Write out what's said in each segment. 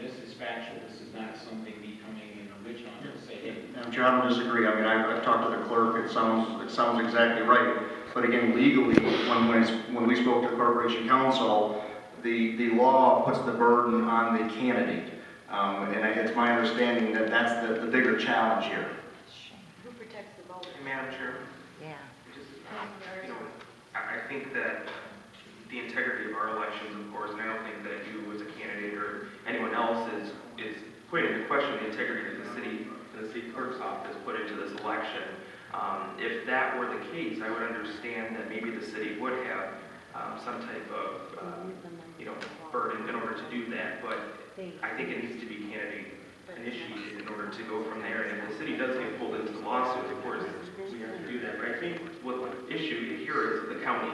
this is factual. This is not something me coming in original to say, hey. Madam Chair, I don't disagree. I mean, I've talked to the clerk. It sounds exactly right. But again, legally, when we spoke to Corporation Counsel, the law puts the burden on the candidate. And it's my understanding that that's the bigger challenge here. Who protects the voter? Madam Chair, Yeah. just, I think that the integrity of our elections, of course, and I don't think that you as a candidate or anyone else is putting into question the integrity that the city clerk's office put into this election. If that were the case, I would understand that maybe the city would have some type of burden in order to do that, but I think it needs to be candidate initiated in order to go from there. And if the city does get pulled into the lawsuit, of course, we have to do that. But I think what the issue here is the county.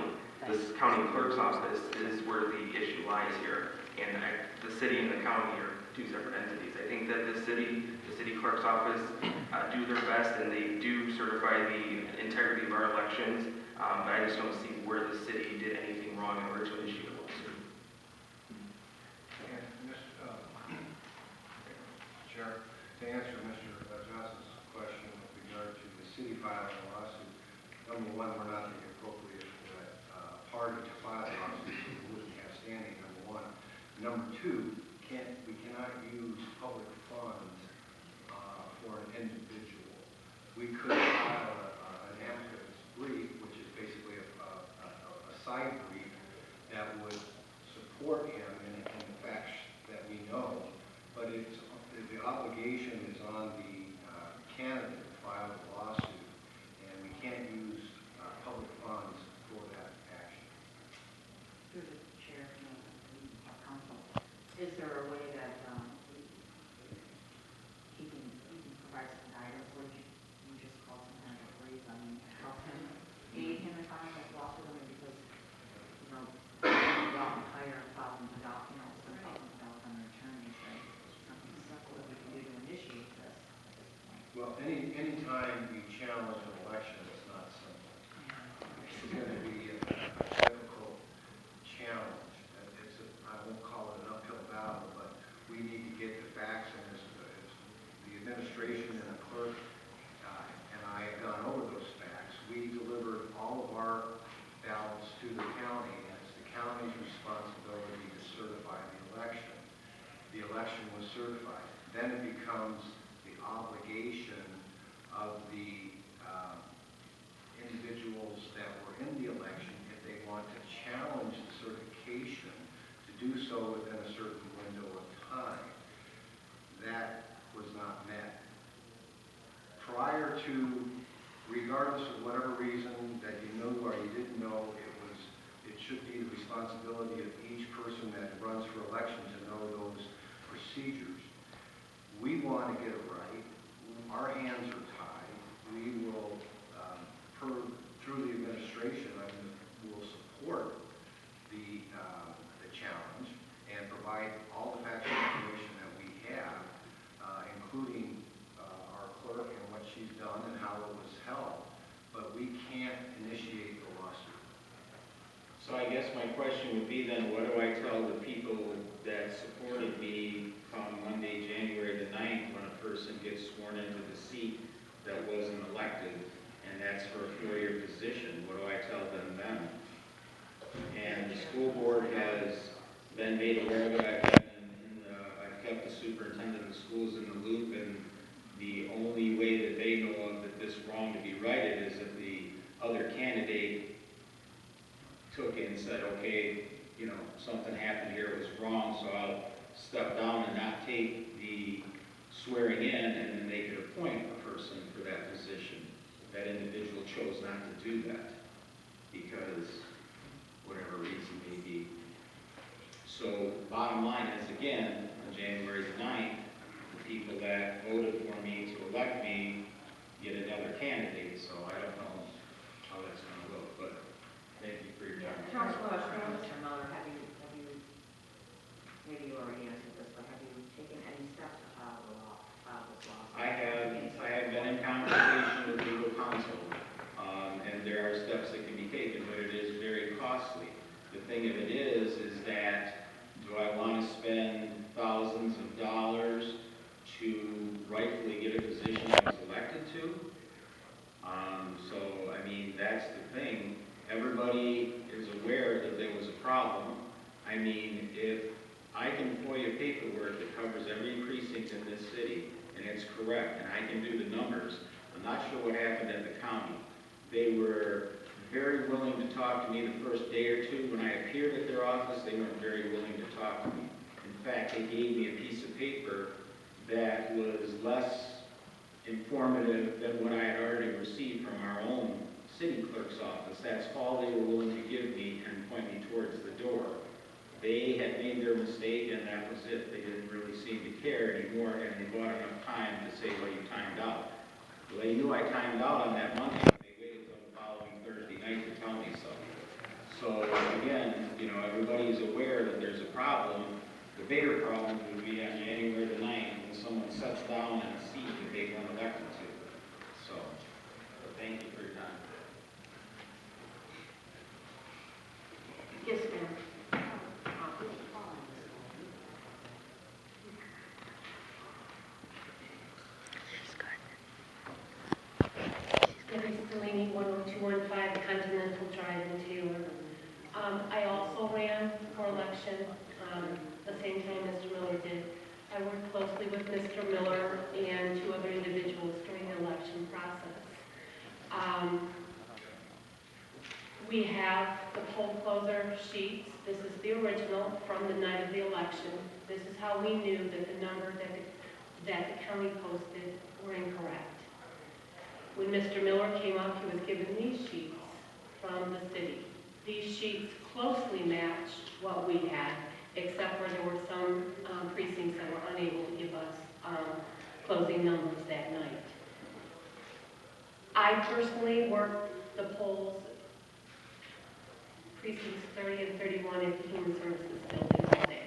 This county clerk's office is where the issue lies here. And the city and the county are two separate entities. I think that the city clerk's office do their best, and they do certify the integrity of our elections. But I just don't see where the city did anything wrong in order to initiate a lawsuit. Chair, to answer Mr. Johnson's question with regard to the city filing a lawsuit, number one, we're not the appropriate party to file a lawsuit, so we wouldn't have standing, number one. Number two, we cannot use public funds for an individual. We could file an amicus brief, which is basically a side brief that would support him in the facts that we know, but the obligation is on the candidate to file a lawsuit, and we can't use public funds for that action. Through the chair of council, is there a way that he can provide some guidance? Would you just call some kind of brief? I mean, help him, aid him in filing this lawsuit? I mean, because go out and hire thousands of dollars, spend thousands of dollars on an attorney, so something simple that we can do to initiate this at this point. Well, any time we challenge an election, it's not simple. It's going to be a difficult challenge. I won't call it an uphill battle, but we need to get the facts, and the administration and the clerk and I have gone over those facts. We delivered all of our ballots to the county, and it's the county's responsibility to certify the election. The election was certified. Then it becomes the obligation of the individuals that were in the election, if they want to challenge the certification, to do so within a certain window of time. That was not met. Prior to, regardless of whatever reason that you knew or you didn't know, it should be the responsibility of each person that runs for election to know those procedures. We want to get it right. Our hands are tied. We will, through the administration, will support the challenge and provide all the factual information that we have, including our clerk and what she's done and how it was held. But we can't initiate the lawsuit. So I guess my question would be then, what do I tell the people that supported me come Monday, January the 9th, when a person gets sworn into the seat that wasn't elected, and that's for a 4-year position? What do I tell them then? And the school board has been made aware of it. I've kept the superintendent of the schools in the loop, and the only way that they know of that this wrong to be righted is if the other candidate took it and said, okay, something happened here, it was wrong, so I'll step down and not take the swearing in, and then they could appoint a person for that position. That individual chose not to do that because whatever reason may be. So bottom line is, again, on January the 9th, the people that voted for me to elect me get another candidate, so I don't know how that's going to look, but thank you for your time. Council question, Mr. Miller, have you, maybe you already answered this, but have you taken any steps to file this lawsuit? I have been in conversation with legal counsel, and there are steps that can be taken, but it is very costly. The thing of it is that do I want to spend thousands of rightfully get a position he was elected to. So, I mean, that's the thing. Everybody is aware that there was a problem. I mean, if I can FOIA paperwork that covers every precinct in this city, and it's correct, and I can do the numbers, I'm not sure what happened at the county. They were very willing to talk to me the first day or two. When I appeared at their office, they weren't very willing to talk to me. In fact, they gave me a piece of paper that was less informative than what I had already received from our own city clerk's office. That's all they were willing to give me and point me towards the door. They had made their mistake and that was it. They didn't really seem to care anymore, and they bought enough time to say, well, you timed out. Well, they knew I timed out on that Monday. They waited until the following Thursday night to tell me so. So again, you know, everybody's aware that there's a problem. The bigger problem would be on January the 9th when someone sits down in a seat that they weren't elected to. So, but thank you for your time. Yes, ma'am. Deborah Stellini, 10215 Continental Drive in Taylor. I also ran for election the same time Mr. Miller did. I worked closely with Mr. Miller and two other individuals during the election process. We have the poll closer sheets. This is the original from the night of the election. This is how we knew that the number that the county posted were incorrect. When Mr. Miller came up, he was given these sheets from the city. These sheets closely matched what we had, except for there were some precincts that were unable to give us closing numbers that night. I personally worked the polls, precincts 30 and 31 at the Human Services Building all day.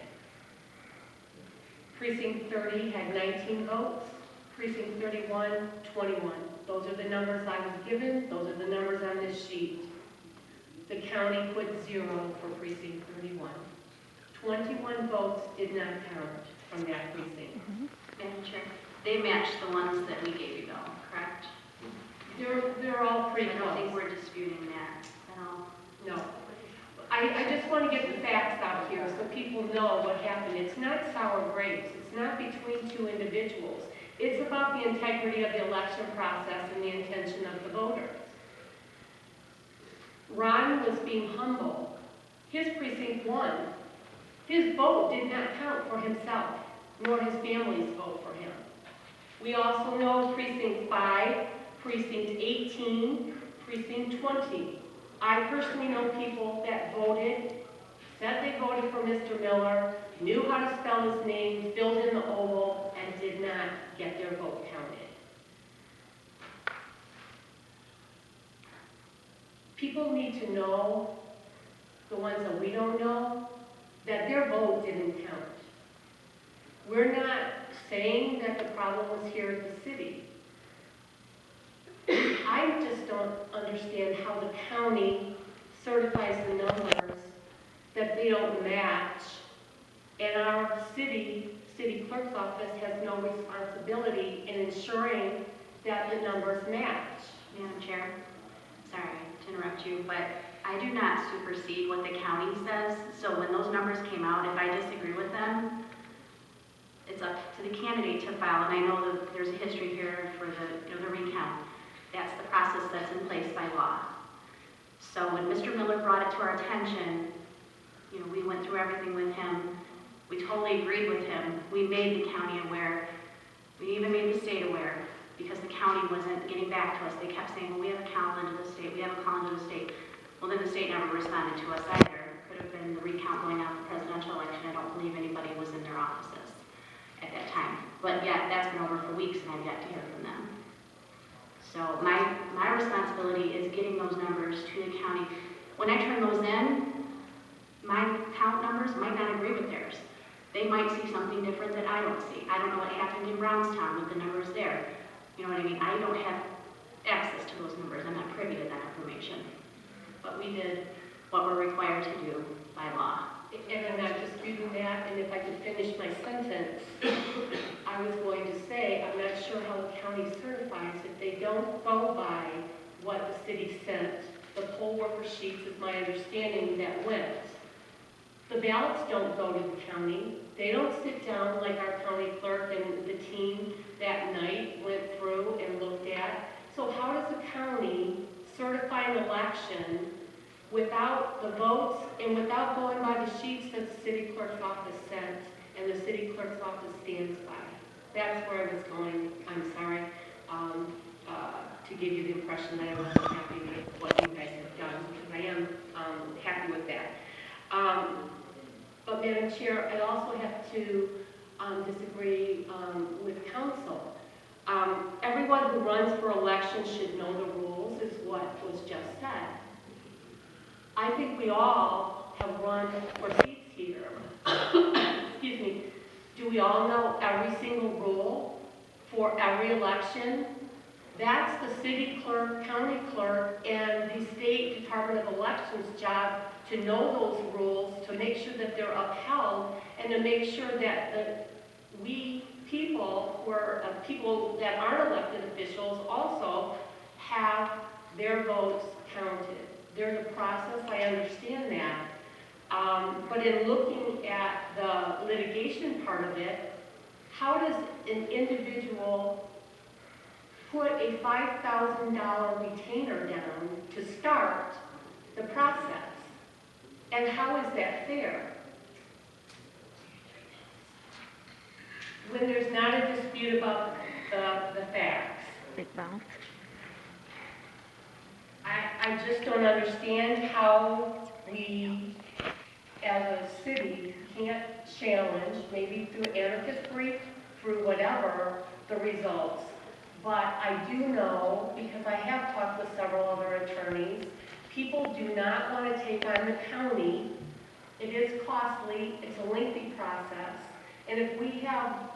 Precinct 30 had 19 votes, precinct 31, 21. Those are the numbers I was given, those are the numbers on this sheet. The county put 0 for precinct 31. 21 votes did not count from that precinct. Madam Chair, they match the ones that we gave you though, correct? They're all pretty I don't think close. we're disputing that at all. No. I just want to get the facts out here so people know what happened. It's not sour grapes. It's not between two individuals. It's about the integrity of the election process and the intention of the voters. Ron was being humble. His precinct won. His vote did not count for himself, nor his family's vote for him. We also know precinct 5, precinct 18, precinct 20. I personally know people that voted, said they voted for Mr. Miller, knew how to spell his name, filled in the oval, and did not get their vote counted. People need to know, the ones that we don't know, that their vote didn't count. We're not saying that the problem was here at the city. I just don't understand how the county certifies the numbers that they don't match, and our city clerk's office has no responsibility in ensuring that the numbers match. Madam Chair, sorry to interrupt you, but I do not supersede what the county says. So when those numbers came out, if I disagree with them, it's up to the candidate to file. And I know that there's a history here for the recount. That's the process that's in place by law. So when Mr. Miller brought it to our attention, we went through everything with him. We totally agreed with him. We made the county aware. We even made the state aware because the county wasn't getting back to us. They kept saying, well, we have a call into the state. We have a call into the state. Well, then the state never responded to us either. It could have been the recount going out the presidential election. I don't believe anybody was in their offices at that time. But yeah, that's been over for weeks and I've yet to hear from them. So my responsibility is getting those numbers to the county. When I turn those in, my count numbers might not agree with theirs. They might see something different that I don't see. I don't know what happened in Brownstown with the numbers there. You know what I mean? I don't have access to those numbers. I'm not privy to that information. But we did what we're required to do by law. And I'm not disputing that, and if I could finish my sentence, I was going to say, I'm not sure how the county certifies if they don't go by what the city sent. The poll worker sheets is my understanding that went. The ballots don't go to the county. They don't sit down like our county clerk and the team that night went through and looked at. So how does the county certify an election without the votes and without going by the sheets that the city clerk's office sent and the city clerk's office stands by? That's where I was going. I'm sorry to give you the impression that I wasn't happy with what you guys have done, because I am happy with that. But Madam Chair, I also have to disagree with council. Everyone who runs for election should know the rules, is what was just said. I think we all have run for seats here. Excuse me. Do we all know every single rule for every election? That's the city clerk, county clerk, and the State Department of Elections' job to know those rules, to make sure that they're upheld, and to make sure that we people who are people that aren't elected officials also have their votes counted. There's a process, I understand that. But in looking at the litigation part of it, how does an individual put a $5,000 retainer down to start the process? And how is that fair? When there's not a dispute about the facts. Big mouth. I just don't understand how we, as a city, can't challenge, maybe through anarchist brief, through whatever, the results. But I do know, because I have talked with several other attorneys, people do not want to take on the county. It is costly, it's a lengthy process, and if we have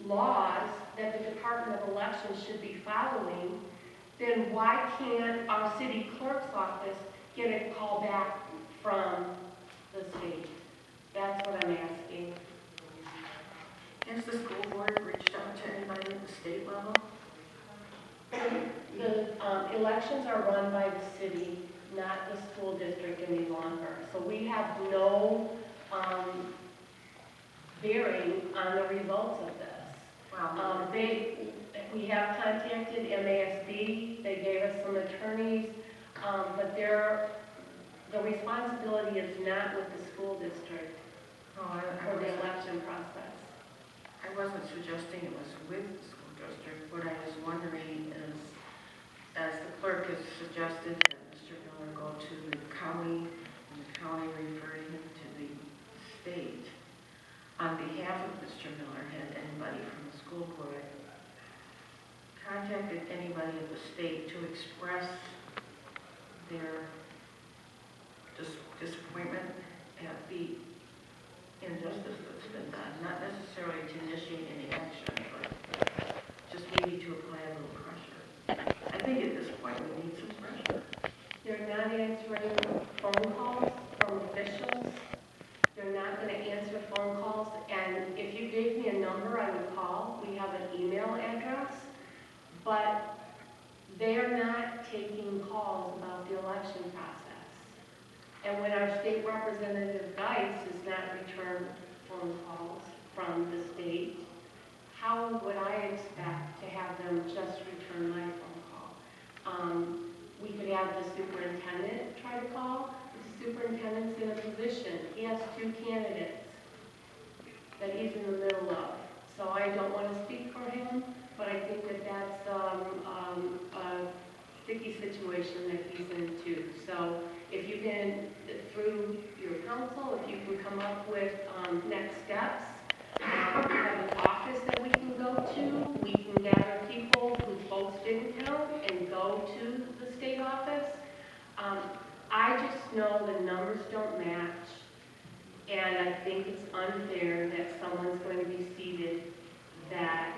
laws that the Department of Elections should be following, then why can't our city clerk's office get a call back from the state? That's what I'm asking. Has the school board reached out to anybody at the state level? The elections are run by the city, not the school district any longer. So we have no bearing on the results of this. Wow. We have contacted MASD, they gave us some attorneys, but the responsibility is not with the school district for the election process. I wasn't suggesting it was with the school district. What I was wondering is, as the clerk has suggested that Mr. Miller go to the county, and the county referred him to the state, on behalf of Mr. Miller, had anybody from the school board contacted anybody at the state to express their disappointment at the injustice that's been done? Not necessarily to initiate any action, but just maybe to apply a little pressure. I think at this point we need some pressure. They're not answering phone calls from officials. They're not going to answer phone calls. And if you gave me a number, I would call. We have an email address. But they are not taking calls about the election process. And when our state representative Geis does not return phone calls from the state, how would I expect to have them just return my phone call? We could have the superintendent try to call. The superintendent's in a position. He has 2 candidates that he's in the middle of. So I don't want to speak for him, but I think that that's a sticky situation that he's in too. So if you can, through your council, if you can come up with next steps, we have an office that we can go to. We can gather people whose votes didn't count and go to the state office. I just know the numbers don't match, and I think it's unfair that someone's going to be seated that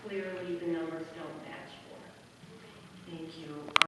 clearly the numbers don't match for. Thank you.